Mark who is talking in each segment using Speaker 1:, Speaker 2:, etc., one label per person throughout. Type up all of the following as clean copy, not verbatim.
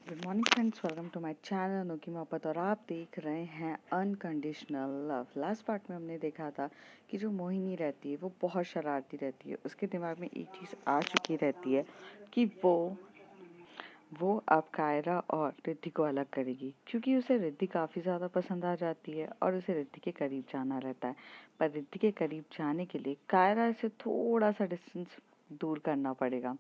Speaker 1: Good morning friends, welcome to my channel Anokhi Mohabbat. और आप देख रहे हैं अनकंडीशनल लव। लास्ट पार्ट में हमने देखा था कि जो मोहिनी रहती है वो बहुत शरारती रहती है। उसके दिमाग में एक चीज़ आ चुकी रहती है कि वो अब कायरा और रिद्धि को अलग करेगी, क्योंकि उसे रिद्धि काफ़ी ज़्यादा पसंद आ जाती है और उसे रिद्धि के करीब जाना रहता है। पर रिद्धि के करीब जाने के लिए कायरा से थोड़ा सा डिस्टेंस दूर करना पड़ेगा।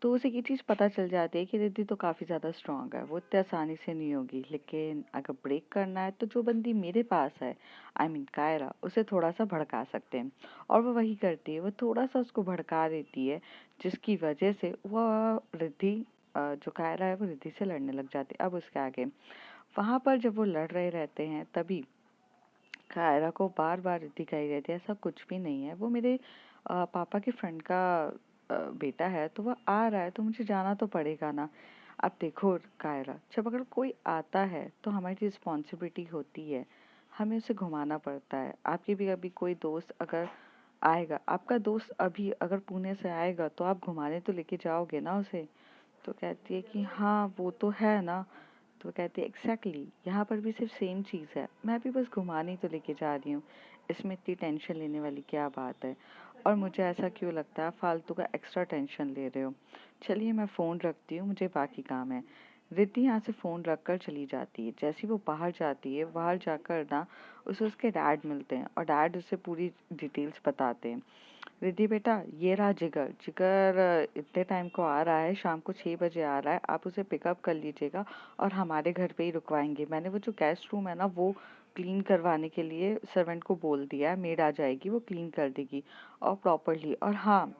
Speaker 1: तो उसे ये चीज़ पता चल जाती है कि रिद्धि तो काफ़ी ज़्यादा स्ट्रांग है, वो इतने आसानी से नहीं होगी। लेकिन अगर ब्रेक करना है तो जो बंदी मेरे पास है, आई मीन कायरा, उसे थोड़ा सा भड़का सकते हैं। और वो वही करती है, वो थोड़ा सा उसको भड़का देती है, जिसकी वजह से वह रिद्धि जो कायरा है वो रिद्धि से लड़ने लग जाती है। अब उसके आगे वहाँ पर जब वो लड़ रहे रहते हैं तभी कायरा को बार बार रिद्धि कही रहती है ऐसा कुछ भी नहीं है, वो मेरे पापा के फ्रेंड का बेटा है, तो वह आ रहा है तो मुझे जाना तो पड़ेगा ना। अब देखो कायरा, जब अगर कोई आता है तो हमारी रिस्पॉन्सिबिलिटी होती है, हमें उसे घुमाना पड़ता है। आपके भी अभी कोई दोस्त अगर आएगा, आपका दोस्त अभी अगर पुणे से आएगा तो आप घुमाने तो लेके जाओगे ना उसे। तो कहती है कि हाँ वो तो है ना। तो कहती है एग्जैक्टली, यहाँ पर भी सिर्फ सेम चीज़ है, मैं भी बस घुमाने ही तो लेके जा रही हूँ, इसमें इतनी टेंशन लेने वाली क्या बात है। और मुझे ऐसा क्यों लगता है फालतू का एक्स्ट्रा टेंशन ले रहे हो। चलिए मैं फ़ोन रखती हूँ, मुझे बाकी काम है। रिद्धि यहाँ से फ़ोन रख कर चली जाती है। जैसे ही वो बाहर जाती है, बाहर जाकर ना उसे उसके डैड मिलते हैं और डैड उसे पूरी डिटेल्स बताते हैं। रिद्धि बेटा, ये रहा जिगर। जिगर इतने टाइम को आ रहा है, शाम को 6 बजे आ रहा है, आप उसे पिकअप कर लीजिएगा और हमारे घर पे ही रुकवाएंगे। मैंने वो जो गेस्ट रूम है ना वो क्लीन करवाने के लिए सर्वेंट को बोल दिया है, मेड आ जाएगी, वो क्लीन कर देगी और प्रॉपरली। और हाँ,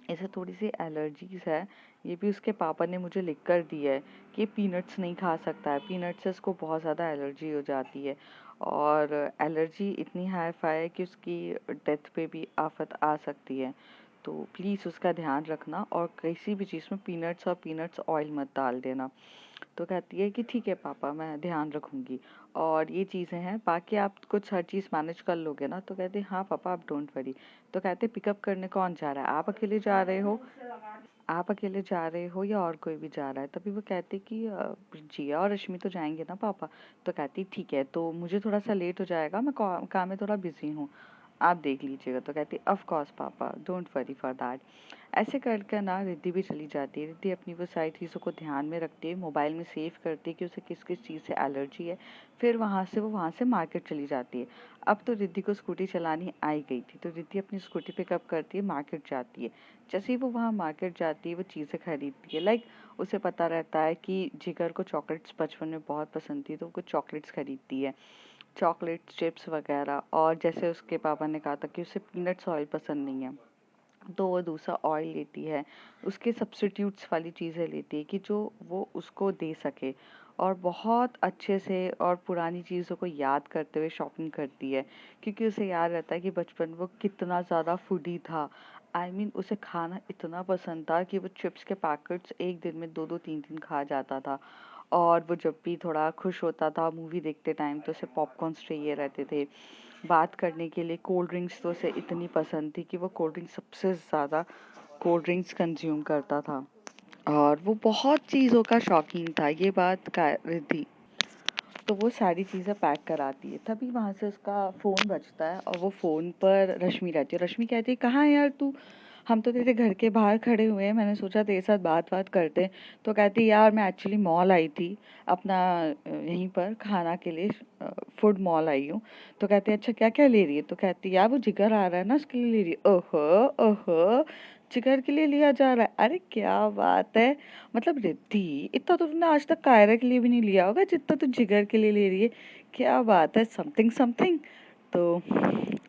Speaker 1: इसे थोड़ी सी एलर्जीज है, ये भी उसके पापा ने मुझे लिख कर दी है कि पीनट्स नहीं खा सकता है, पीनट्स से उसको बहुत ज़्यादा एलर्जी हो जाती है। और एलर्जी इतनी हाई फाई है कि उसकी डेथ पे भी आफत आ सकती है। तो प्लीज़ उसका ध्यान रखना और किसी भी चीज़ में पीनट्स और पीनट्स ऑयल मत डाल देना। तो कहती है कि ठीक है पापा, मैं ध्यान रखूंगी और ये चीज़ें हैं, बाकी आप कुछ हर चीज़ मैनेज कर लोगे ना। तो कहते हैं हाँ पापा, आप डोंट वरी। तो कहते पिकअप करने कौन जा रहा है, आप अकेले जा रहे हो, आप अकेले जा रहे हो या और कोई भी जा रहा है। तभी वो कहते कि जिया और रश्मि तो जाएंगे ना पापा। तो कहती ठीक है, तो मुझे थोड़ा सा लेट हो जाएगा, मैं काम में थोड़ा बिजी हूँ, आप देख लीजिएगा। तो कहती ऑफ कोर्स पापा, डोंट वरी फॉर दैट। ऐसे करके ना रिद्धि भी चली जाती है। रिद्धि अपनी वो सारी चीज़ों को ध्यान में रखती है, मोबाइल में सेव करती है कि उसे किस किस चीज़ से एलर्जी है। फिर वहाँ से मार्केट चली जाती है। अब तो रिद्धि को स्कूटी चलानी आई गई थी, तो रिद्धि अपनी स्कूटी पिकअप करती है, मार्केट जाती है। जैसे ही वो वहाँ मार्केट जाती है वो चीज़ें खरीदती है। लाइक उसे पता रहता है कि जिगर को चॉकलेट्स बचपन में बहुत पसंद थी, तो वो कुछ चॉकलेट्स खरीदती है, चॉकलेट चिप्स वगैरह। और जैसे उसके पापा ने कहा था कि उसे पीनट्स ऑयल पसंद नहीं है, तो वो दूसरा ऑयल लेती है, उसके सब्स्टिट्यूट्स वाली चीज़ें लेती है कि जो वो उसको दे सके। और बहुत अच्छे से और पुरानी चीज़ों को याद करते हुए शॉपिंग करती है, क्योंकि उसे याद रहता है कि बचपन वो कितना ज़्यादा फूडी था। आई मीन उसे खाना इतना पसंद था कि वो चिप्स के पैकेट्स एक दिन में दो दो तीन तीन खा जाता था। और वो जब भी थोड़ा खुश होता था मूवी देखते टाइम तो उसे पॉपकॉर्न्स चाहिए रहते थे। बात करने के लिए कोल्ड ड्रिंक्स तो उसे इतनी पसंद थी कि वो कोल्ड ड्रिंक्स सबसे ज़्यादा कोल्ड ड्रिंक्स कंज्यूम करता था। और वो बहुत चीज़ों का शौकीन था, ये बात का रिद्धि। तो वो सारी चीज़ें पैक कराती है। तभी वहाँ से उसका फ़ोन बजता है और वो फ़ोन पर रश्मि रहती है। रश्मि कहती है कहाँ है यार तू, हम तो तेरे घर के बाहर खड़े हुए हैं, मैंने सोचा तेरे साथ बात करते हैं। तो कहती है यार मैं एक्चुअली मॉल आई थी अपना, यहीं पर खाना के लिए फूड मॉल आई हूँ। तो कहती है अच्छा क्या क्या ले रही है। तो कहती है यार वो जिगर आ रहा है ना, उसके लिए ले रही है। ओहो ओहो, जिगर के लिए लिया जा रहा है, अरे क्या बात है। मतलब रिद्धि, इतना तो तुमने आज तक कायरा के लिए भी नहीं लिया होगा जितना तू जिगर के लिए ले रही है, क्या बात है, समथिंग समथिंग। तो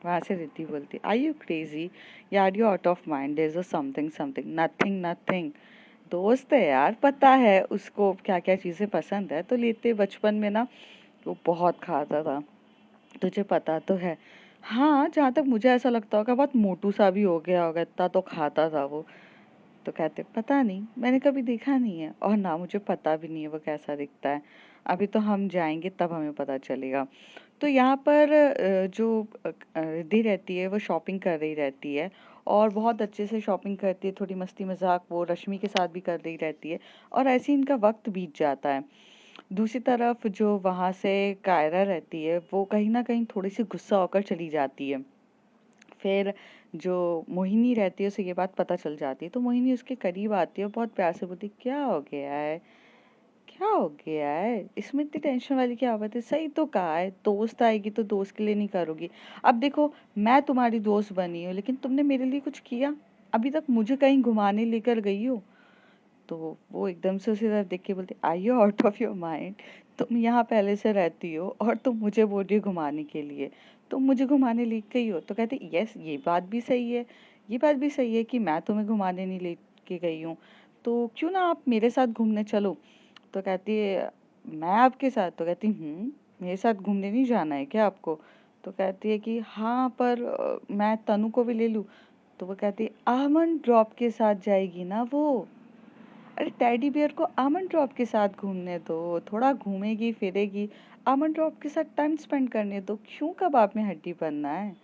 Speaker 1: वहाँ से रिद्धि बोलती आर यू क्रेजी यार, you out of mind, there is a something something, nothing nothing. दोस्त है यार, पता है उसको क्या क्या चीज़ें पसंद है, तो लेते बचपन में ना वो बहुत खाता था, तुझे पता तो है। हाँ, जहाँ तक मुझे ऐसा लगता होगा बहुत मोटू सा भी हो गया होगा, इतना तो खाता था वो। तो कहते पता नहीं, मैंने कभी देखा नहीं है और ना मुझे पता भी नहीं है वो कैसा दिखता है, अभी तो हम जाएंगे तब हमें पता चलेगा। तो यहाँ पर जो रिद्धि रहती है वो शॉपिंग कर रही रहती है और बहुत अच्छे से शॉपिंग करती है, थोड़ी मस्ती मजाक वो रश्मि के साथ भी कर रही रहती है और ऐसे ही इनका वक्त बीत जाता है। दूसरी तरफ जो वहाँ से कायरा रहती है वो कहीं ना कहीं थोड़ी सी गुस्सा होकर चली जाती है। फिर जो मोहिनी रहती है उसे ये बात पता चल जाती है, तो मोहिनी उसके करीब आती है और बहुत प्यार से बोलती है, क्या हो गया है, क्या हो गया है, इसमें इतनी टेंशन वाली क्या बात है, सही तो कहा है, दोस्त आएगी तो दोस्त के लिए नहीं करोगी। अब देखो मैं तुम्हारी दोस्त बनी हूँ लेकिन तुमने मेरे लिए कुछ किया, अभी तक मुझे कहीं घुमाने लेकर गई हो। तो वो एकदम से उसी तरफ देख के बोलती, are you out of your mind, तुम यहाँ पहले से रहती हो और तुम मुझे बोल रही हो घुमाने के लिए, तुम मुझे घुमाने ले गई हो। तो कहते यस ये बात भी सही है, ये बात भी सही है कि मैं तुम्हें घुमाने नहीं लेके गई हूँ, तो क्यों ना आप मेरे साथ घूमने चलो। तो कहती है मैं आपके साथ, तो कहती मेरे साथ घूमने नहीं जाना है क्या आपको। तो कहती है कि हाँ पर मैं तनु को भी ले लूँ। तो वो कहती है आमंड ड्रॉप के साथ जाएगी ना वो, अरे टेडी बियर को आमंड ड्रॉप के साथ घूमने दो, थोड़ा घूमेगी फिरेगी, आमंड ड्रॉप के साथ टाइम स्पेंड करने दो, क्यों कबाब में हड्डी बनना है।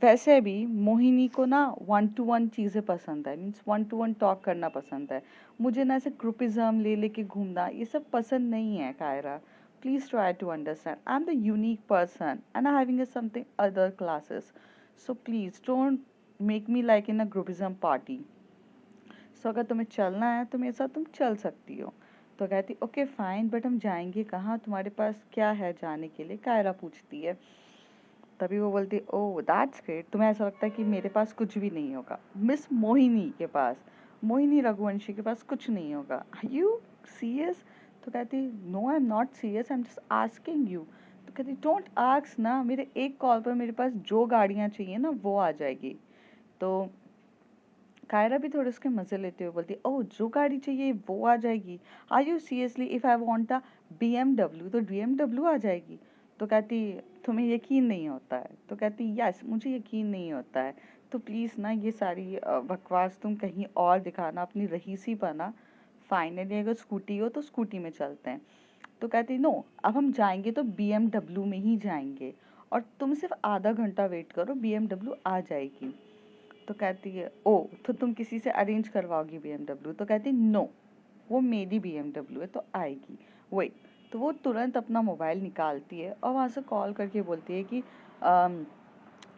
Speaker 1: वैसे भी मोहिनी को ना वन टू वन चीज़ें पसंद है, means one two one talk करना पसंद है। मुझे ना ऐसे ग्रुपिज्म ले लेके घूमना ये सब पसंद नहीं है Kaira, please try to understand, I am the unique person and I having something other classes, so please don't make me like in a groupism party. So अगर तुम्हें चलना है तो मेरे साथ तुम चल सकती हो। तो कहती ओके फाइन, बट हम जाएंगे कहाँ, तुम्हारे पास क्या है जाने के लिए, कायरा पूछती है। तभी वो बोलती ओह दैट्स ग्रेट, तुम्हें ऐसा लगता है कि मेरे पास कुछ भी नहीं होगा, मिस मोहिनी के पास, मोहिनी रघुवंशी के पास कुछ नहीं होगा, आर यू सीरियस। तो कहती no I am not serious, I am just asking you. तो कहती डोंट आस्क ना, मेरे एक कॉल पर मेरे पास जो गाड़ियाँ चाहिए ना वो आ जाएगी। तो कायरा भी थोड़े उसके मजे लेते हुए बोलती ओह जो गाड़ी चाहिए वो आ जाएगी, are you seriously, if I want a BMW तो BMW आ जाएगी। तो कहती तुम्हें यकीन नहीं होता है। तो कहती यस मुझे यकीन नहीं होता है, तो प्लीज़ ना ये सारी बकवास तुम कहीं और दिखाना, अपनी रहीसी बना, फाइनली अगर स्कूटी हो तो स्कूटी में चलते हैं। तो कहती नो, अब हम जाएंगे तो BMW में ही जाएंगे और तुम सिर्फ आधा घंटा वेट करो, BMW आ जाएगी। तो कहती है ओ तो तुम किसी से अरेंज करवाओगी BMW। तो कहती नो वो मेरी BMW है तो आएगी वही। तो वो तुरंत अपना मोबाइल निकालती है और वहाँ से कॉल करके बोलती है कि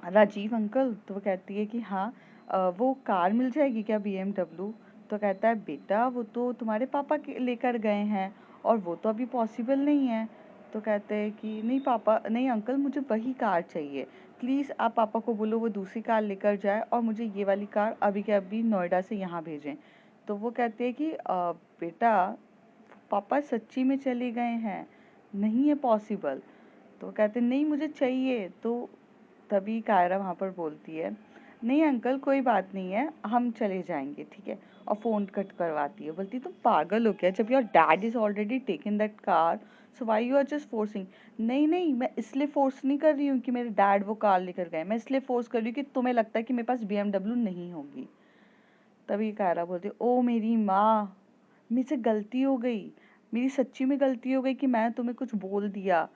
Speaker 1: राजीव अंकल। तो वो कहती है कि हाँ वो कार मिल जाएगी क्या BMW। तो कहता है बेटा वो तो तुम्हारे पापा लेकर गए हैं और वो तो अभी पॉसिबल नहीं है। तो कहते हैं कि नहीं पापा नहीं अंकल मुझे वही कार चाहिए, प्लीज़ आप पापा को बोलो वो दूसरी कार लेकर जाए और मुझे ये वाली कार अभी के अभी नोएडा से यहाँ भेजें। तो वो कहते हैं कि बेटा पापा सच्ची में चले गए हैं, नहीं है पॉसिबल। तो कहते नहीं मुझे चाहिए। तो तभी कायरा वहाँ पर बोलती है नहीं अंकल कोई बात नहीं है हम चले जाएंगे ठीक है, और फ़ोन कट करवाती है। बोलती तुम पागल हो क्या, जब your dad is already taken that car so why you are just forcing. नहीं नहीं मैं इसलिए फोर्स नहीं कर रही हूँ कि मेरे डैड वो कार लेकर गए, मैं इसलिए फोर्स कर रही हूँ कि तुम्हें लगता है कि मेरे पास BMW नहीं होगी। तभी कायरा बोलती ओ मेरी माँ, मुझसे गलती हो गई, मेरी सच्ची में गलती हो गई कि मैं तुम्हें कुछ बोल दिया।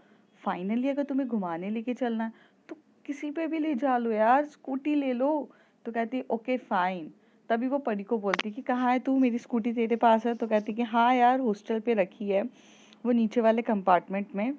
Speaker 1: फाइनली अगर तुम्हें घुमाने लेके चलना है तो किसी पे भी ले जा लो यार, स्कूटी ले लो। तो कहती है ओके फाइन। तभी वो परी को बोलती कि कहाँ है तू, मेरी स्कूटी तेरे पास है। तो कहती कि हाँ यार हॉस्टल पे रखी है, वो नीचे वाले कंपार्टमेंट में,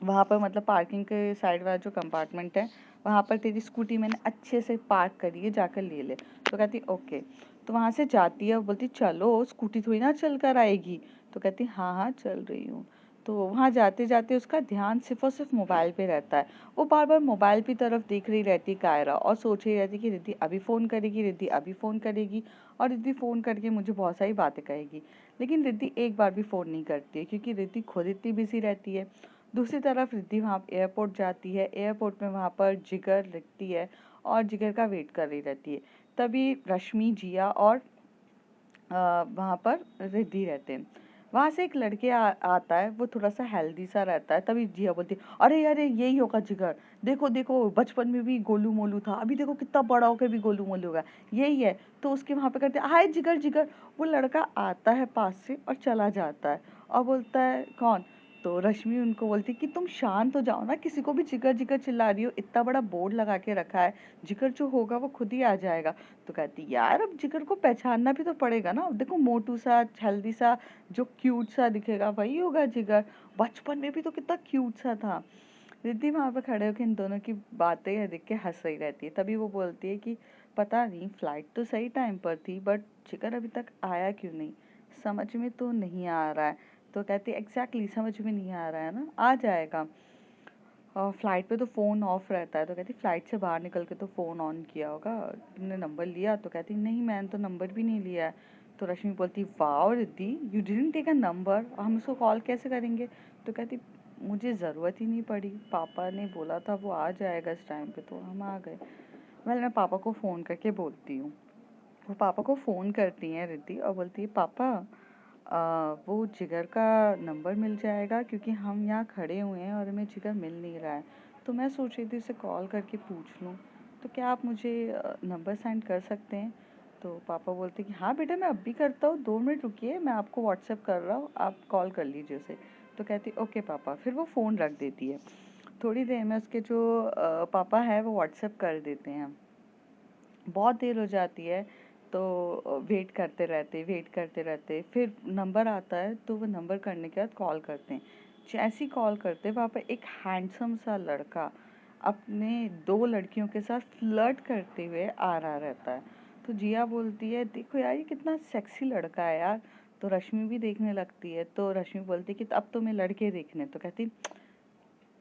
Speaker 1: वहाँ पर मतलब पार्किंग के साइड वाला जो कंपार्टमेंट है वहाँ पर तेरी स्कूटी मैंने अच्छे से पार्क करी है, जाकर ले ले। तो कहती ओके। तो वहाँ से जाती है, बोलती चलो स्कूटी थोड़ी ना चल कर आएगी। तो कहती हाँ हाँ चल रही हूँ। तो वहाँ जाते जाते उसका ध्यान सिर्फ और सिर्फ मोबाइल पे रहता है, वो बार बार मोबाइल की तरफ देख रही रहती कायरा और सोच रही रहती कि रिद्धि अभी फ़ोन करेगी, रिद्धि अभी फ़ोन करेगी और रिद्धि फ़ोन करके मुझे बहुत सारी बातें कहेगी। लेकिन रिद्धि एक बार भी फ़ोन नहीं करती है क्योंकि रिद्धि खुद इतनी बिजी रहती है। दूसरी तरफ रिद्धि वहाँ एयरपोर्ट जाती है, एयरपोर्ट में वहाँ पर जिगर लिखती है और जिगर का वेट कर रही रहती है। तभी रश्मि जिया और वहाँ पर रिद्धि रहते हैं। वहाँ से एक लड़के आता है, वो थोड़ा सा हेल्दी सा रहता है। तभी जिया बोलती अरे अरे यही होगा जिगर, देखो देखो बचपन में भी गोलू मोलू था, अभी देखो कितना बड़ा होकर भी गोलू मोलू होगा, यही है। तो उसके वहाँ पे करते हाय जिगर जिगर। वो लड़का आता है पास से और चला जाता है और बोलता है कौन। तो रश्मि उनको बोलती कि तुम शांत हो जाओ ना, किसी को भी जिगर जिगर चिल्ला रही हो, इतना बड़ा बोर्ड लगा के रखा है, जिगर जो होगा वो खुद ही आ जाएगा। तो कहती यार अब जिगर को पहचानना भी तो पड़ेगा ना, देखो मोटू सा हेल्दी सा जो क्यूट सा दिखेगा वही होगा जिगर, बचपन में भी तो कितना क्यूट सा था। रिद्धि वहां पे खड़े होकर इन दोनों की बातें देख के हंस रही रहती है। तभी वो बोलती है कि पता नहीं फ्लाइट तो सही टाइम पर थी बट जिगर अभी तक आया क्यों नहीं, समझ में तो नहीं आ रहा है। तो कहती है एग्जैक्टली समझ में नहीं आ रहा है ना, आ जाएगा। और फ्लाइट पे तो फ़ोन ऑफ रहता है। तो कहती फ्लाइट से बाहर निकल के तो फ़ोन ऑन किया होगा, तुमने नंबर लिया? तो कहती नहीं मैंने तो नंबर भी नहीं लिया है। तो रश्मि बोलती wow Riddhi, you didn't take a number, हम उसको कॉल कैसे करेंगे? तो कहती मुझे ज़रूरत ही नहीं पड़ी, पापा ने बोला था वो आ जाएगा इस टाइम पे तो हम आ गए। वेल मैं पापा को फ़ोन करके बोलती हूँ। वो पापा को फ़ोन करती हैं रिद्धि और बोलती है पापा वो जिगर का नंबर मिल जाएगा क्योंकि हम यहाँ खड़े हुए हैं और हमें जिगर मिल नहीं रहा है, तो मैं सोच रही थी उसे कॉल करके पूछ लूँ, तो क्या आप मुझे नंबर सेंड कर सकते हैं? तो पापा बोलते कि हाँ बेटा मैं अब भी करता हूँ, 2 मिनट रुकिए मैं आपको व्हाट्सएप कर रहा हूँ, आप कॉल कर लीजिए उसे। तो कहती ओके पापा, फिर वो फ़ोन रख देती है। थोड़ी देर में उसके जो पापा है वो व्हाट्सएप कर देते हैं। बहुत देर हो जाती है तो वेट करते रहते फिर नंबर आता है, तो वो नंबर करने के बाद कॉल करते हैं। जैसी कॉल करते वहाँ पर एक हैंडसम सा लड़का अपने 2 लड़कियों के साथ फ्लर्ट करते हुए आ रहा रहता है। तो जिया बोलती है देखो यार ये कितना सेक्सी लड़का है यार। तो रश्मि भी देखने लगती है। तो रश्मि बोलती है कि अब तो मैं लड़के देखने। तो कहती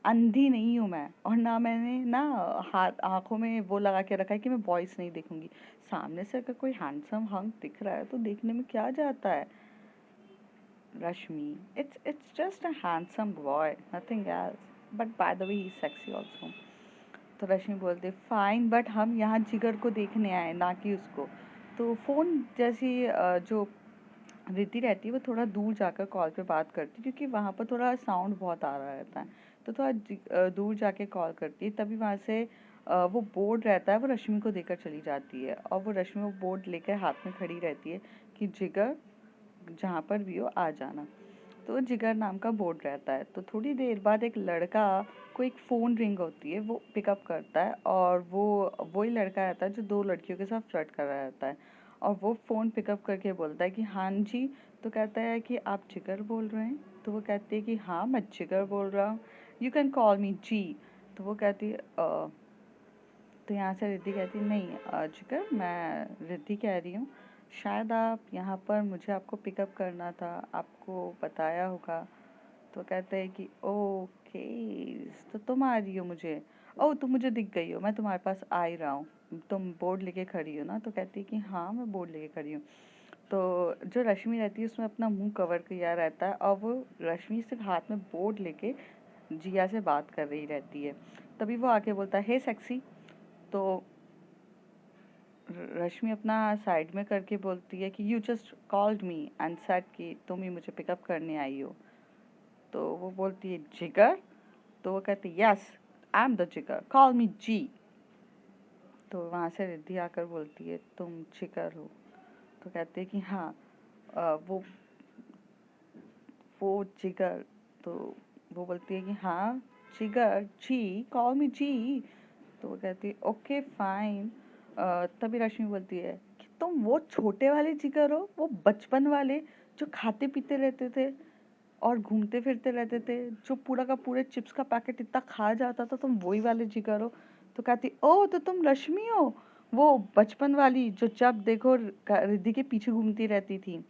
Speaker 1: अंधी नहीं हूँ मैं, और ना मैंने ना हाथ आंखों में वो लगा के रखा है कि मैं बॉयज नहीं देखूंगी। सामने से अगर कोई हैंडसम हंक दिख रहा है तो देखने में क्या जाता है। Rashmi it's just a handsome boy, nothing else, but by the way he is sexy also. तो रश्मि बोलते फाइन बट हम यहाँ जिगर को देखने आए ना कि उसको। तो फोन जैसी जो रिद्धि रहती है वो थोड़ा दूर जाकर कॉल पे बात करती है क्योंकि वहाँ पर थोड़ा साउंड बहुत आ रहा रहता है। तो थोड़ा दूर जाके कॉल करती है। तभी वहाँ से वो बोर्ड रहता है वो रश्मि को देकर चली जाती है और वो रश्मि वो बोर्ड लेकर हाथ में खड़ी रहती है कि जिगर जहाँ पर भी हो आ जाना। तो जिगर नाम का बोर्ड रहता है। तो थोड़ी देर बाद एक लड़का को एक फ़ोन रिंग होती है, वो पिकअप करता है और वो वही लड़का रहता है जो 2 लड़कियों के साथ फ्लर्ट कर रहा रहता है। और वो फ़ोन पिकअप करके बोलता है कि हाँ जी। तो कहता है कि आप जिगर बोल रहे हैं? तो वो कहती है कि हाँ मैं जिगर बोल रहा हूँ, यू कैन कॉल मी जी। तो वो कहती है तो यहाँ से रिद्धि कहती नहीं जिगर मैं रिद्धि कह रही हूँ, शायद आप यहाँ पर मुझे आपको पिकअप करना था, आपको बताया होगा। तो कहते हैं कि ओके तो तुम आ रही हो मुझे, ओह तुम मुझे दिख गई हो, मैं तुम्हारे पास आ ही रहा हूँ, तुम बोर्ड लेके खड़ी हो ना? तो कहती है कि हाँ मैं बोर्ड लेके खड़ी हूँ। तो जो रश्मि रहती है उसने अपना मुंह कवर किया रहता है और वो रश्मि सिर्फ हाथ में बोर्ड लेके जिया से बात कर रही रहती है। तभी वो आके बोलता है हे सेक्सी। तो रश्मि अपना साइड में करके बोलती है कि you just called me and said कि तुम ही मुझे पिकअप करने आई हो। तो वो बोलती है जिगर? तो वो कहती है यस आई एम द जिगर, कॉल मी जी। तो वहाँ से रिद्धि आकर बोलती है तुम जिगर हो? तो कहते हैं कि हाँ वो जिगर। तो वो बोलती है कि हाँ जिगर जी, कॉल मी जी। तो वो कहती है ओके फाइन। तभी रश्मि बोलती है कि तुम वो छोटे वाले जिगर हो, वो बचपन वाले जो खाते पीते रहते थे और घूमते फिरते रहते थे, जो पूरा का पूरे चिप्स का पैकेट इतना खा जाता था, तुम वही वाले जिगर हो? तो कहती ओ तो तुम रश्मि हो, वो बचपन वाली जो जब देखो रिद्धि के पीछे घूमती रहती थी।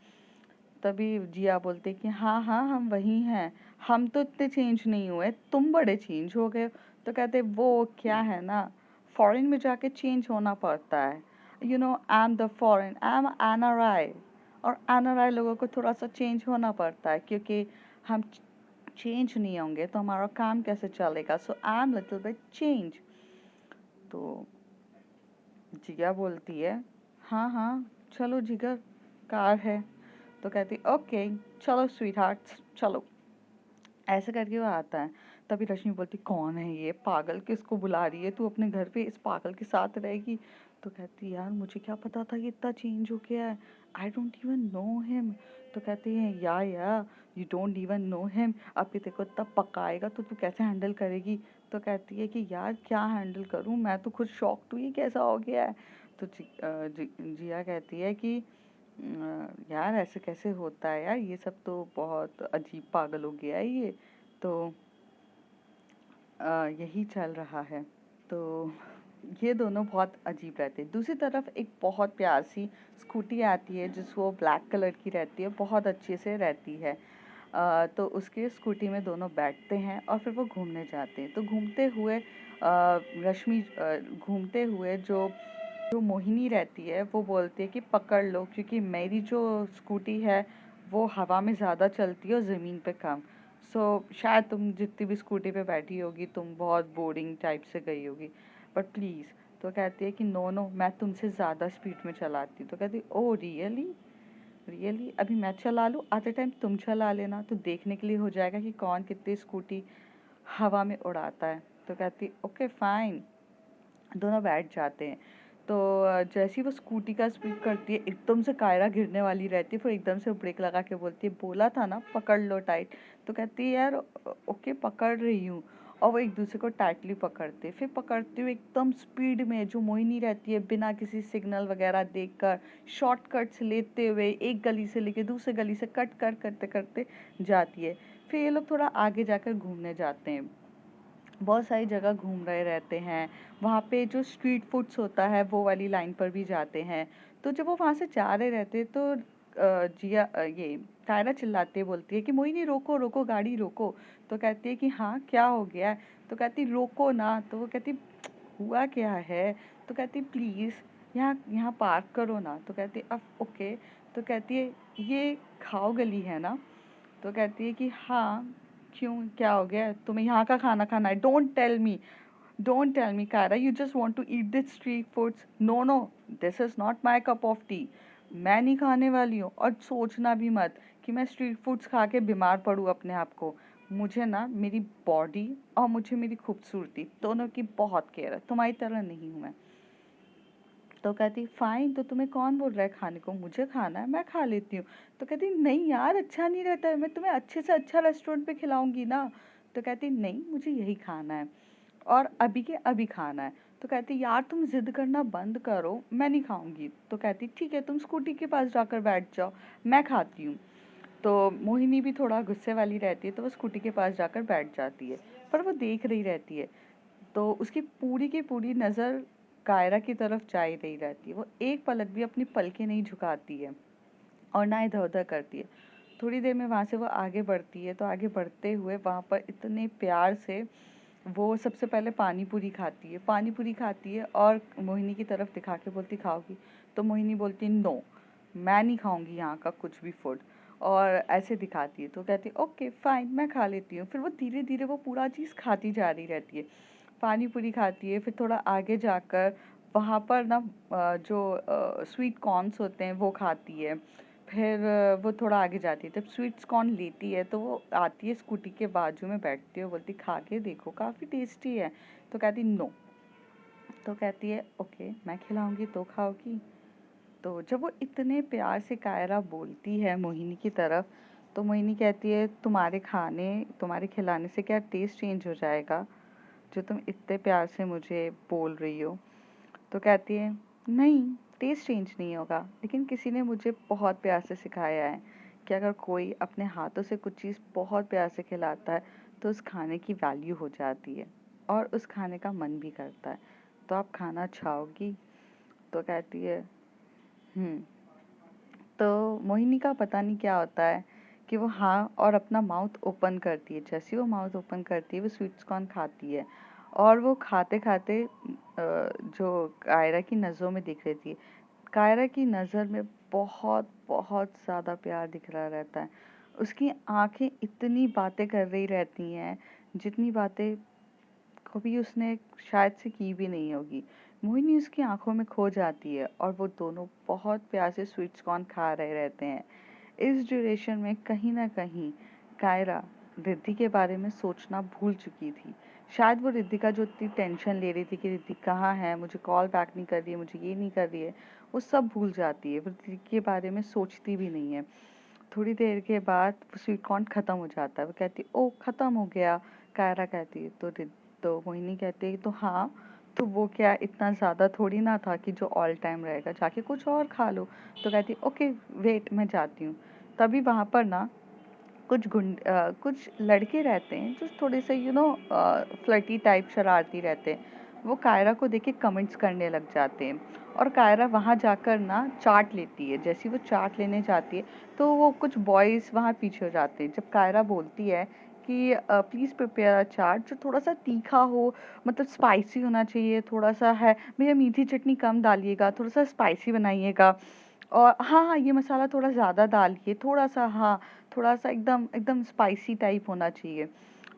Speaker 1: तभी जिया बोलते कि हाँ हाँ हम वही हैं, हम तो इतने चेंज नहीं हुए, तुम बड़े चेंज हो गए। तो कहते वो क्या है ना, फॉरेन में जाके चेंज होना पड़ता है, you know I am the foreign, I am NRI, और एनआरआई लोगों को थोड़ा सा चेंज होना पड़ता है क्योंकि हम चेंज नहीं होंगे तो हमारा काम कैसे चलेगा, so I am little bit change. तो जिया बोलती है हाँ हाँ चलो जिगर, कार है। तो कहती ओके चलो स्वीट हार्ट चलो, ऐसे करके वो आता है। तभी रश्मि बोलती कौन है ये पागल, किसको बुला रही है तू अपने घर पे, इस पागल के साथ रहेगी? तो कहती यार मुझे क्या पता था ये इतना चेंज हो गया है, I don't even know him. तो कहती है या you don't even know him, अभी तेरे को तब पकाएगा तो तू कैसे हैंडल करेगी? तो कहती है कि यार क्या हैंडल करूँ, मैं तो खुद शॉक्ड हुई, कैसा हो गया है? तो जिया कहती है कि यार ऐसे कैसे होता है यार, ये सब तो बहुत अजीब, पागल हो गया है ये तो। यही चल रहा है। तो ये दोनों बहुत अजीब रहते हैं। दूसरी तरफ एक बहुत प्यार सी स्कूटी आती है जिस वो ब्लैक कलर की रहती है, बहुत अच्छे से रहती है। तो उसके स्कूटी में दोनों बैठते हैं और फिर वो घूमने जाते हैं। तो घूमते हुए घूमते हुए जो जो मोहिनी रहती है वो बोलती है कि पकड़ लो, क्योंकि मेरी जो स्कूटी है वो हवा में ज़्यादा चलती है और ज़मीन पे कम। सो शायद तुम जितनी भी स्कूटी पे बैठी होगी तुम बहुत बोरिंग टाइप से गई होगी, बट प्लीज़। तो कहती है कि नो नो, मैं तुमसे ज़्यादा स्पीड में चलाती हूँ। तो कहती ओ रियली, रियली अभी मैं चला लूँ, आधे टाइम तुम चला लेना, तो देखने के लिए हो जाएगा कि कौन कितनी स्कूटी हवा में उड़ाता है। तो कहती ओके फाइन। दोनों बैठ जाते हैं। तो जैसे ही वो स्कूटी का स्पीड करती है, एकदम से कायरा गिरने वाली रहती है, फिर एकदम से ब्रेक लगा के बोलती है बोला था ना पकड़ लो टाइट। तो कहती है यार ओके पकड़ रही हूँ। और वो एक दूसरे को टाइटली पकड़ते, फिर पकड़ते हुए एकदम स्पीड में जो मोहिनी रहती है बिना किसी सिग्नल वगैरह देखकर शॉर्टकट्स लेते हुए एक गली से लेके दूसरे गली से कट कर करते करते जाती है। फिर ये लोग थोड़ा आगे जाकर घूमने जाते हैं, बहुत सारी जगह घूम रहे रहते हैं। वहाँ पे जो स्ट्रीट फूड्स होता है वो वाली लाइन पर भी जाते हैं। तो जब वो वहाँ से जा रहे रहते तो ये कायरा चिल्लाती है, बोलती है कि मोहिनी रोको रोको, गाड़ी रोको। तो कहती है कि हाँ क्या हो गया है? तो कहती रोको ना। तो वो कहती हुआ क्या है? तो कहती प्लीज़ यहाँ यहाँ पार्क करो ना। तो कहती अब ओके। तो कहती है ये खाओ गली है ना? तो कहती है कि हाँ, क्यों क्या हो गया? तुम्हें यहाँ का खाना खाना है? Don't tell me Kaira, you just want to eat this street foods. No no, this is not my cup of tea. मैं नहीं खाने वाली हूँ, और सोचना भी मत कि मैं स्ट्रीट फूड्स खा के बीमार पड़ूँ अपने आप को। मुझे ना मेरी बॉडी और मुझे मेरी खूबसूरती दोनों की बहुत केयर है, तुम्हारी तरह नहीं हूँ मैं। तो कहती फाइन, तो तुम्हें कौन बोल रहा है खाने को? मुझे खाना है, मैं खा लेती हूँ। तो कहती नहीं यार अच्छा नहीं रहता है, मैं तुम्हें अच्छे से अच्छा रेस्टोरेंट पे खिलाऊंगी ना। तो कहती नहीं मुझे यही खाना है, और अभी के अभी खाना है। तो कहती यार तुम जिद करना बंद करो, मैं नहीं खाऊंगी। तो कहती ठीक है तुम स्कूटी के पास जाकर बैठ जाओ, मैं खाती हूँ। तो मोहिनी भी थोड़ा गुस्से वाली रहती है, तो वो स्कूटी के पास जाकर बैठ जाती है, पर वो देख रही रहती है। तो उसकी पूरी की पूरी नज़र कायरा की तरफ जा ही रही रहती है, वो एक पलक भी अपनी पलकें नहीं झुकाती है और ना इधर उधर करती है। थोड़ी देर में वहाँ से वो आगे बढ़ती है, तो आगे बढ़ते हुए वहाँ पर इतने प्यार से वो सबसे पहले पानी पूरी खाती है, पानी पूरी खाती है और मोहिनी की तरफ दिखा के बोलती खाओगी? तो मोहिनी बोलती नो, मैं नहीं खाऊंगी यहाँ का कुछ भी फूड, और ऐसे दिखाती है। तो कहती है ओके फाइन मैं खा लेती हूँ। फिर वो धीरे धीरे वो पूरा चीज़ खाती जा रही रहती है, पानी पूरी खाती है। फिर थोड़ा आगे जाकर वहाँ पर ना जो स्वीट कॉर्न्स होते हैं वो खाती है। फिर वो थोड़ा आगे जाती है, जब स्वीट्स कॉर्न लेती है तो वो आती है स्कूटी के बाजू में बैठती है, बोलती खा के देखो काफ़ी टेस्टी है। तो कहती नो। तो कहती है ओके मैं खिलाऊंगी तो खाओगी? तो जब वो इतने प्यार से कायरा बोलती है मोहिनी की तरफ, तो मोहिनी कहती है तुम्हारे खाने, तुम्हारे खिलाने से क्या टेस्ट चेंज हो जाएगा जो तुम इतने प्यार से मुझे बोल रही हो? तो कहती है नहीं, टेस्ट चेंज नहीं होगा, लेकिन किसी ने मुझे बहुत प्यार से सिखाया है कि अगर कोई अपने हाथों से कुछ चीज़ बहुत प्यार से खिलाता है तो उस खाने की वैल्यू हो जाती है और उस खाने का मन भी करता है। तो आप खाना चाहोगी? तो कहती है हम्म। तो मोहिनी का पता नहीं क्या होता है कि वो हाँ और अपना माउथ ओपन करती है। जैसे ही वो माउथ ओपन करती है वो स्वीट्स कॉर्न खाती है, और वो खाते खाते जो कायरा की नज़रों में दिख रही थी, कायरा की नज़र में बहुत बहुत ज़्यादा प्यार दिख रहा रहता है। उसकी आंखें इतनी बातें कर रही रहती हैं जितनी बातें कभी उसने शायद से की भी नहीं होगी। मोहिनी उसकी आंखों में खो जाती है और वो दोनों बहुत प्यार से स्वीट्स कॉर्न खा रहे रहते हैं। इस ड्यूरेशन में कहीं ना कहीं कायरा रिद्धि के बारे में सोचना भूल चुकी थी। शायद वो रिद्धि का जो इतनी टेंशन ले रही थी कि रिद्धि कहाँ है, मुझे कॉल बैक नहीं कर रही है, मुझे ये नहीं कर रही है, वो सब भूल जाती है, वो रिद्धि के बारे में सोचती भी नहीं है। थोड़ी देर के बाद वो स्वीट कॉर्न ख़त्म हो जाता है। वो कहती है, ओह ख़त्म हो गया। कायरा कहती है, तो मोहिनी कहती है तो हाँ, तो वो क्या इतना ज़्यादा थोड़ी ना था कि जो ऑल टाइम रहेगा, जाके कुछ और खा लो। तो कहती है ओके वेट, मैं जाती हूँ। तभी वहाँ पर ना कुछ लड़के रहते हैं जो थोड़े से फ्लर्टी टाइप शरारती रहते हैं। वो कायरा को देख के कमेंट्स करने लग जाते हैं और कायरा वहाँ जाकर ना चाट लेती है। जैसे वो चाट लेने जाती है तो वो कुछ बॉयज़ वहाँ पीछे हो जाते हैं। जब कायरा बोलती है कि प्लीज़ प्रिपेयर अ चाट जो थोड़ा सा तीखा हो, मतलब स्पाइसी होना चाहिए, थोड़ा सा है भैया, मीठी चटनी कम डालिएगा, थोड़ा सा स्पाइसी बनाइएगा, और हाँ हाँ ये मसाला थोड़ा ज़्यादा डालिए, थोड़ा सा, हाँ थोड़ा सा एकदम एकदम स्पाइसी टाइप होना चाहिए।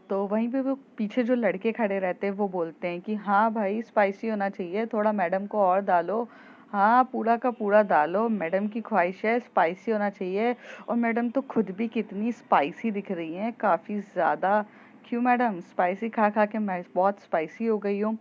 Speaker 1: तो वहीं पे वो पीछे जो लड़के खड़े रहते हैं वो बोलते हैं कि हाँ भाई स्पाइसी होना चाहिए, थोड़ा मैडम को और डालो, हाँ पूरा का पूरा डालो, मैडम की ख्वाहिश है स्पाइसी होना चाहिए। और मैडम तो खुद भी कितनी स्पाइसी दिख रही हैं, काफ़ी ज़्यादा। क्यों मैडम, स्पाइसी खा खा के मैं बहुत स्पाइसी हो गई हूँ।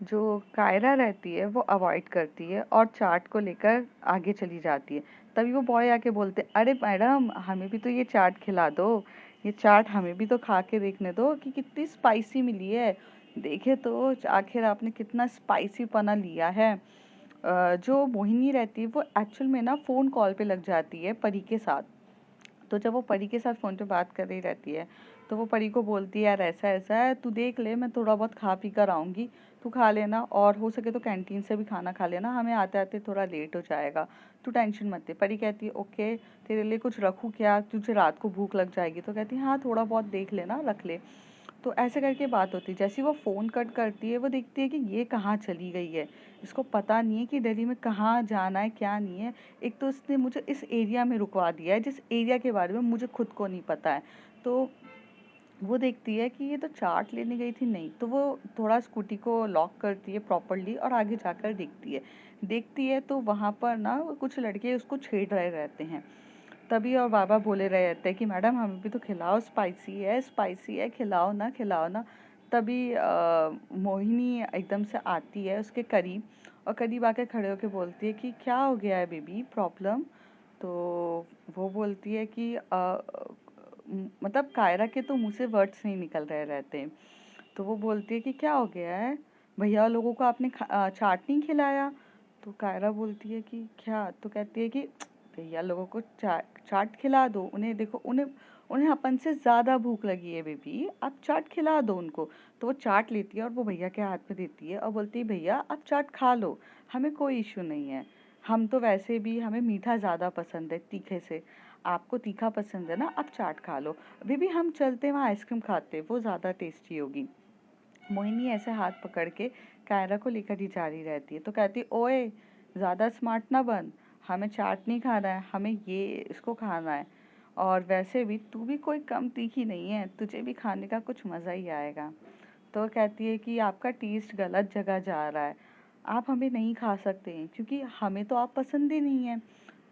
Speaker 1: जो कायरा रहती है वो अवॉइड करती है और चाट को लेकर आगे चली जाती है। तभी वो बॉय आके बोलते, अरे मैडम हमें भी तो ये चाट खिला दो, ये चाट हमें भी तो खा के देखने दो कि कितनी स्पाइसी मिली है। देखे तो आखिर आपने कितना स्पाइसी पना लिया है। जो मोहिनी रहती है वो एक्चुअल में ना फ़ोन कॉल पे लग जाती है परी के साथ। तो जब वो परी के साथ फ़ोन पे बात कर रही रहती है तो वो परी को बोलती है, यार ऐसा ऐसा है, तू देख ले, मैं थोड़ा बहुत खा पी कर आऊँगी, तू खा लेना और हो सके तो कैंटीन से भी खाना खा लेना, हमें आते आते थोड़ा लेट हो जाएगा, तू टेंशन मत ले। परी कहती है ओके, तेरे लिए कुछ रखूँ क्या, तुझे रात को भूख लग जाएगी। तो कहती है हाँ थोड़ा बहुत देख लेना, रख ले। तो ऐसे करके बात होती है। जैसे ही वो फ़ोन कट करती है वो देखती है कि ये कहाँ चली गई है, इसको पता नहीं है कि दिल्ली में कहाँ जाना है क्या नहीं है। एक तो इसने मुझे इस एरिया में रुकवा दिया है जिस एरिया के बारे में मुझे खुद को नहीं पता है। तो वो देखती है कि ये तो चाट लेने गई थी, नहीं, तो वो थोड़ा स्कूटी को लॉक करती है प्रॉपरली और आगे जाकर देखती है तो वहाँ पर ना कुछ लड़के उसको छेड़ रहे रहते हैं। तभी और बाबा बोले रहे रहते हैं कि मैडम हमें भी तो खिलाओ, स्पाइसी है, खिलाओ ना। तभी मोहिनी एकदम से आती है उसके करीब और करीब आकर खड़े होकर बोलती है कि क्या हो गया है बेबी, प्रॉब्लम। तो वो बोलती है कि मतलब कायरा के तो मुंह से वर्ड्स नहीं निकल रहे रहते हैं। तो वो बोलती है कि क्या हो गया है, भैया लोगों को आपने चाट नहीं खिलाया। तो कायरा बोलती है कि क्या, तो कहती है कि भैया लोगों को चाट खिला दो, उन्हें देखो, उन्हें उन्हें अपन से ज़्यादा भूख लगी है बेबी, आप चाट खिला दो उनको। तो वो चाट लेती है और वो भैया के हाथ में देती है और बोलती है भैया आप चाट खा लो, हमें कोई इशू नहीं है, हम तो वैसे भी हमें मीठा ज़्यादा पसंद है तीखे से, आपको तीखा पसंद है ना, आप चाट खा लो, बेबी हम चलते हैं वहाँ आइसक्रीम खाते, वो ज़्यादा टेस्टी होगी। मोहिनी ऐसे हाथ पकड़ के कायरा को लेकर ही जा रही रहती है। तो कहती ओए ज़्यादा स्मार्ट ना बन, हमें चाट नहीं खाना है, हमें ये इसको खाना है, और वैसे भी तू भी कोई कम तीखी नहीं है, तुझे भी खाने का कुछ मज़ा ही आएगा। तो कहती है कि आपका टेस्ट गलत जगह जा रहा है, आप हमें नहीं खा सकते हैं क्योंकि हमें तो आप पसंद ही नहीं है।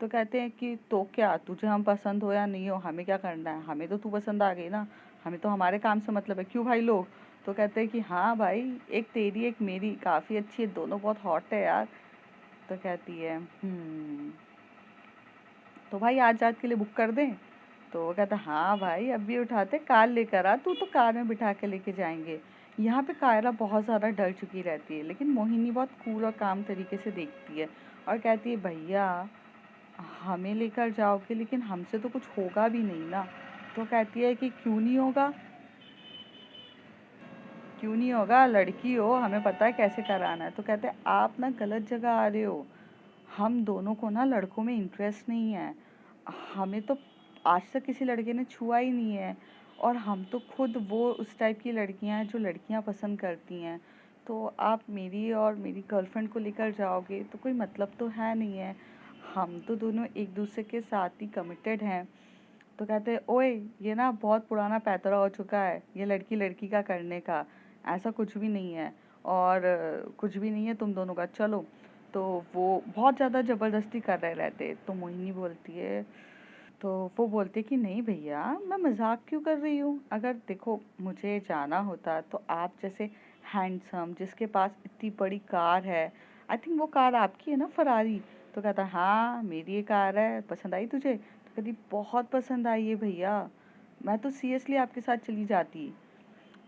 Speaker 1: तो कहते हैं कि तो क्या, तुझे हम पसंद हो या नहीं हो हमें क्या करना है, हमें तो तू पसंद आ गई ना, हमें तो हमारे काम से मतलब है, क्यों भाई लोग। तो कहते हैं कि हाँ भाई, एक तेरी एक मेरी काफ़ी अच्छी है, दोनों बहुत हॉट है यार। तो कहती है तो भाई आज रात के लिए बुक कर दें। तो वो कहता हाँ भाई अभी उठाते, कार लेकर आ, तू तो कार में बिठा के लेके जाएंगे। यहाँ पे कायरा बहुत ज़्यादा डर चुकी रहती है लेकिन मोहिनी बहुत कूल और काम तरीके से देखती है और कहती है भैया हमें लेकर जाओगे लेकिन हमसे तो कुछ होगा भी नहीं ना। तो कहती है कि क्यों नहीं होगा, लड़की हो, हमें पता है कैसे कराना है। तो कहते हैं आप ना गलत जगह आ रहे हो, हम दोनों को ना लड़कों में इंटरेस्ट नहीं है, हमें तो आज तक किसी लड़के ने छुआ ही नहीं है, और हम तो खुद वो उस टाइप की लड़कियां हैं जो लड़कियां पसंद करती हैं। तो आप मेरी और मेरी गर्लफ्रेंड को लेकर जाओगे तो कोई मतलब तो है नहीं है, हम तो दोनों एक दूसरे के साथ ही कमिटेड हैं। तो कहते हैं ओए ये ना बहुत पुराना पैतरा हो चुका है, ये लड़की लड़की का करने का, ऐसा कुछ भी नहीं है, और कुछ भी नहीं है तुम दोनों का, चलो। तो वो बहुत ज़्यादा ज़बरदस्ती कर रहे रहते। तो मोहिनी बोलती है, तो वो बोलते कि नहीं भैया मैं मजाक क्यों कर रही हूँ, अगर देखो मुझे जाना होता तो आप जैसे हैंडसम जिसके पास इतनी बड़ी कार है, आई थिंक वो कार आपकी है ना, फरारी। तो कहता हाँ मेरी ये कार है, पसंद आई तुझे। तो कहती बहुत पसंद आई है भैया, मैं तो सीरियसली आपके साथ चली जाती।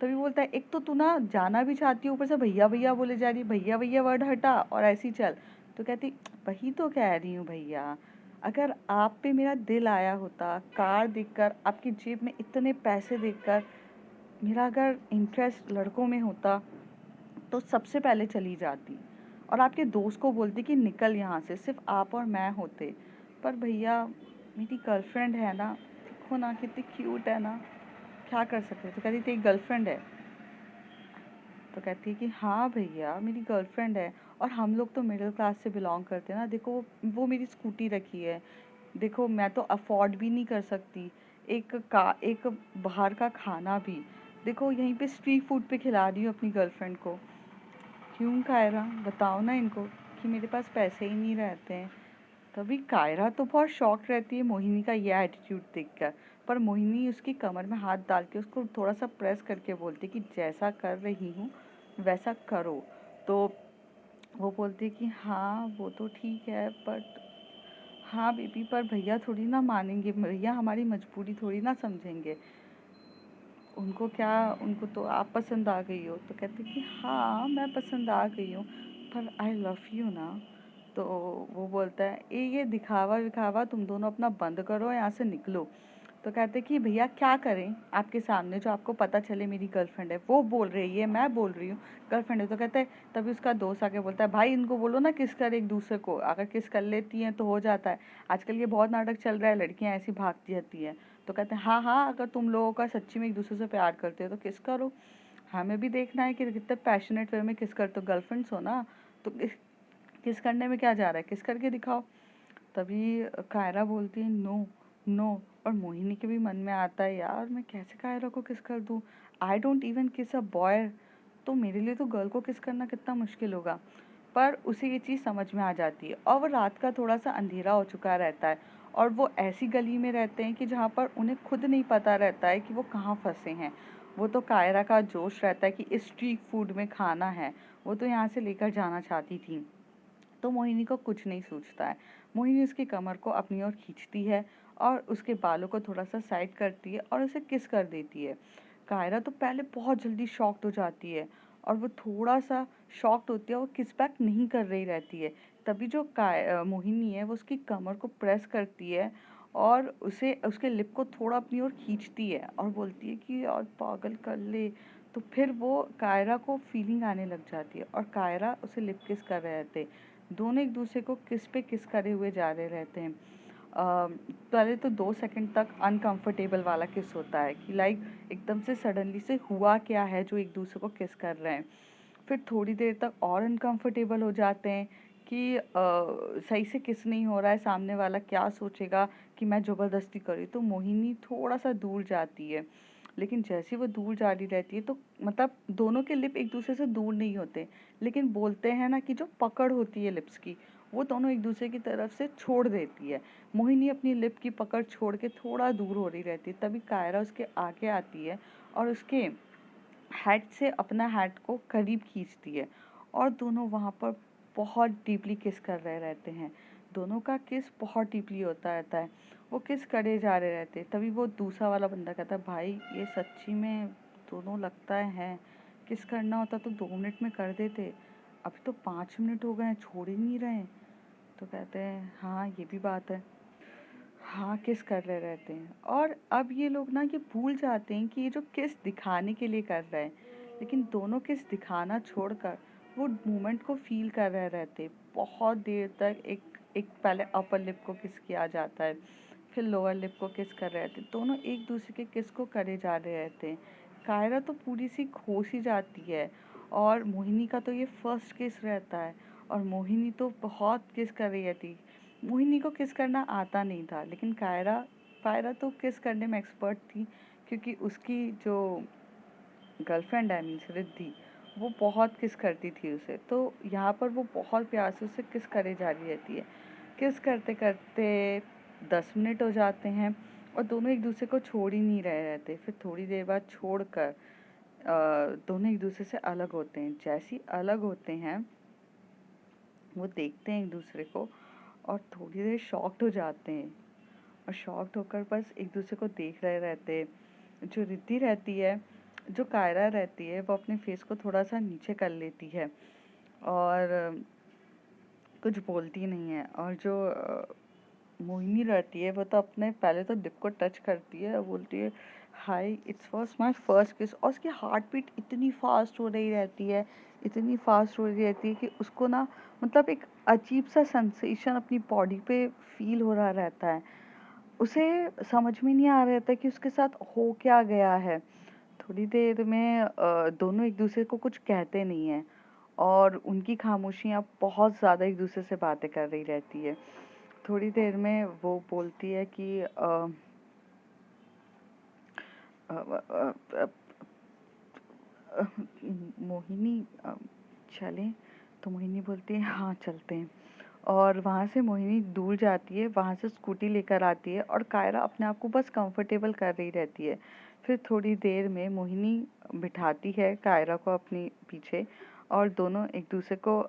Speaker 1: तभी बोलता है एक तो तू ना जाना भी चाहती है, ऊपर से भैया भैया बोले जा रही, भैया भैया वर्ड हटा और ऐसी चल। तो कहती वही तो कह रही हूँ भैया, अगर आप पे मेरा दिल आया होता, कार देखकर, आपकी जेब में इतने पैसे देखकर मेरा अगर इंटरेस्ट लड़कों में होता तो सबसे पहले चली जाती और आपके दोस्त को बोलती कि निकल यहाँ से, सिर्फ आप और मैं होते। पर भैया मेरी गर्लफ्रेंड है ना, देखो ना कितनी क्यूट है ना, क्या कर सकते। तो कहती तेरी गर्लफ्रेंड है? तो कहती है कि हाँ भैया मेरी गर्लफ्रेंड है, और हम लोग तो मिडिल क्लास से बिलोंग करते हैं ना, देखो वो मेरी स्कूटी रखी है, देखो मैं तो अफोर्ड भी नहीं कर सकती एक बाहर का खाना भी, देखो यहीं पे स्ट्रीट फूड पे खिला रही हूँ अपनी गर्लफ्रेंड को। क्यों कायरा, बताओ ना इनको कि मेरे पास पैसे ही नहीं रहते हैं। तभी कायरा तो बहुत शॉक रहती है मोहिनी का ये एटीट्यूड देखकर, पर मोहिनी उसकी कमर में हाथ डाल के उसको थोड़ा सा प्रेस करके बोलती कि जैसा कर रही हूँ वैसा करो। तो वो बोलती कि हाँ वो तो ठीक है, बट हाँ बेबी, पर भैया थोड़ी ना मानेंगे, भैया हमारी मजबूरी थोड़ी ना समझेंगे, उनको क्या, उनको तो आप पसंद आ गई हो। तो कहती कि हाँ मैं पसंद आ गई हूँ, पर आई लव यू ना। तो वो बोलता है ये दिखावा विखावा तुम दोनों अपना बंद करो, यहाँ से निकलो। तो कहते कि भैया क्या करें आपके सामने जो आपको पता चले मेरी गर्लफ्रेंड है, वो बोल रही है मैं बोल रही हूँ गर्लफ्रेंड है। तो कहते हैं, तभी उसका दोस्त आके बोलता है भाई इनको बोलो ना किस कर एक दूसरे को, अगर किस कर लेती हैं तो हो जाता है, आजकल ये बहुत नाटक चल रहा है, लड़कियां ऐसी भागती रहती हैं। तो कहते हैं हाँ हाँ, अगर तुम लोगों का सच्ची में एक दूसरे से प्यार करते हो तो किस करो, हमें भी देखना है कि कितने पैशनेट वे में किस करते हो, गर्लफ्रेंड्स हो ना, तो किस करने में क्या जा रहा है, किस करके दिखाओ। तभी कायरा बोलती है नो नो, और मोहिनी के भी मन में आता है यार मैं कैसे कायरा को किस कर दूँ, आई डोंट इवन किस अ बॉय, तो मेरे लिए तो गर्ल को किस करना कितना मुश्किल होगा। पर उसे ये चीज़ समझ में आ जाती है, और वो रात का थोड़ा सा अंधेरा हो चुका रहता है, और वो ऐसी गली में रहते हैं कि जहाँ पर उन्हें खुद नहीं पता रहता है कि वो कहाँ फंसे हैं। वो तो कायरा का जोश रहता है कि इस स्ट्रीट फूड में खाना है, वो तो यहाँ से लेकर जाना चाहती थी। तो मोहिनी को कुछ नहीं सूझता है, मोहिनी उसकी कमर को अपनी ओर खींचती है और उसके बालों को थोड़ा सा साइड करती है और उसे किस कर देती है। कायरा तो पहले बहुत जल्दी शॉक्ड हो जाती है, और वो थोड़ा सा शॉक्ड होती है, वो किस बैक नहीं कर रही रहती है। तभी जो मोहिनी है वो उसकी कमर को प्रेस करती है और उसे उसके लिप को थोड़ा अपनी ओर खींचती है और बोलती है कि और पागल कर ले। तो फिर वो कायरा को फीलिंग आने लग जाती है और कायरा उसे लिप किस कर रहे थे, दोनों एक दूसरे को किस पे किस करे हुए जा रहे रहते हैं। पहले तो 2 सेकंड तक अनकंफर्टेबल वाला किस होता है कि लाइक एकदम से सडनली से हुआ क्या है जो एक दूसरे को किस कर रहे हैं। फिर थोड़ी देर तक और अनकंफर्टेबल हो जाते हैं कि सही से किस नहीं हो रहा है, सामने वाला क्या सोचेगा कि मैं ज़बरदस्ती करी। तो मोहिनी थोड़ा सा दूर जाती है, लेकिन जैसे वो दूर जा रही रहती है तो मतलब दोनों के लिप एक दूसरे से दूर नहीं होते, लेकिन बोलते हैं ना कि जो पकड़ होती है लिप्स की वो दोनों एक दूसरे की तरफ से छोड़ देती है। मोहिनी अपनी लिप की पकड़ छोड़ के थोड़ा दूर हो रही रहती है, तभी कायरा उसके आगे आती है और उसके हैट से अपना हैट को करीब खींचती है, और दोनों वहाँ पर बहुत डीपली किस कर रहे रहते हैं। दोनों का किस बहुत डीपली होता रहता है, वो किस करे जा रहे रहते हैं। तभी वो दूसरा वाला बंदा कहता है भाई ये सच्ची में दोनों लगता है, किस करना होता तो 2 मिनट में कर देते, अभी तो 5 मिनट हो गए हैं छोड़ ही नहीं रहे। तो कहते हैं हाँ ये भी बात है, हाँ किस कर रहे रहते हैं। और अब ये लोग ना ये भूल जाते हैं कि ये जो किस दिखाने के लिए कर रहे हैं, लेकिन दोनों किस दिखाना छोड़कर वो मोमेंट को फील कर रहे रहते। बहुत देर तक एक एक पहले अपर लिप को किस किया जाता है, फिर लोअर लिप को किस कर रहे थे, दोनों एक दूसरे के किस को करे जा रहे रहते हैं। कायरा तो पूरी सी खो सी जाती है, और मोहिनी का तो ये फर्स्ट किस रहता है, और मोहिनी तो बहुत किस कर रही थी। मोहिनी को किस करना आता नहीं था, लेकिन कायरा कायरा तो किस करने में एक्सपर्ट थी, क्योंकि उसकी जो गर्लफ्रेंड है मीन्स रिद्धि, वो बहुत किस करती थी उसे। तो यहाँ पर वो बहुत प्यार से उसे किस करे जा रही रहती है। किस करते करते 10 मिनट हो जाते हैं और दोनों एक दूसरे को छोड़ ही नहीं रहे रहते। फिर थोड़ी देर बाद छोड़कर दोनों एक दूसरे से अलग होते हैं। जैसे ही अलग होते हैं वो देखते हैं एक दूसरे को और थोड़ी देर शॉक्ड हो जाते हैं, और शॉक्ड होकर बस एक दूसरे को देख रहे रहते। जो रिद्धि रहती है, जो कायरा रहती है, वो अपने फेस को थोड़ा सा नीचे कर लेती है और कुछ बोलती नहीं है। और जो मोहिनी रहती है वो तो अपने पहले तो लिप को टच करती है और बोलती है हाय इट्स वॉज माई फर्स्ट किस। और उसकी हार्ट बीट इतनी फास्ट हो रही रहती है, इतनी फास्ट हो रही रहती है कि उसको ना मतलब एक अजीब सा सेंसेशन अपनी बॉडी पे फील हो रहा रहता है। उसे समझ में नहीं आ रहा था कि उसके साथ हो क्या गया है। थोड़ी देर में दोनों एक दूसरे को कुछ कहते नहीं हैं और उनकी खामोशियाँ बहुत ज़्यादा एक दूसरे से बातें कर रही रहती है। थोड़ी देर में वो बोलती है कि अ, अ, अ, मोहिनी चलें? तो मोहिनी बोलती है हाँ चलते हैं। और वहाँ से मोहिनी दूर जाती है, वहाँ से स्कूटी लेकर आती है और कायरा अपने आप को बस कंफर्टेबल कर रही रहती है। फिर थोड़ी देर में मोहिनी बिठाती है कायरा को अपनी पीछे और दोनों एक दूसरे को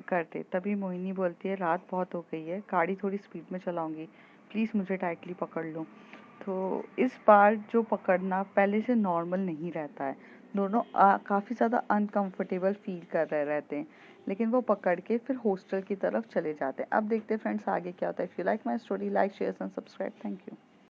Speaker 1: करते। तभी मोहिनी बोलती है रात बहुत हो गई है, गाड़ी थोड़ी स्पीड में चलाऊंगी, प्लीज़ मुझे टाइटली पकड़ लो। तो इस बार जो पकड़ना पहले से नॉर्मल नहीं रहता है। दोनों काफ़ी ज़्यादा अनकंफर्टेबल फील कर रहे रहते हैं, लेकिन वो पकड़ के फिर हॉस्टल की तरफ चले जाते हैं। अब देखते हैं फ्रेंड्स आगे क्या होता है। If you like my story, like share and subscribe. Thank you.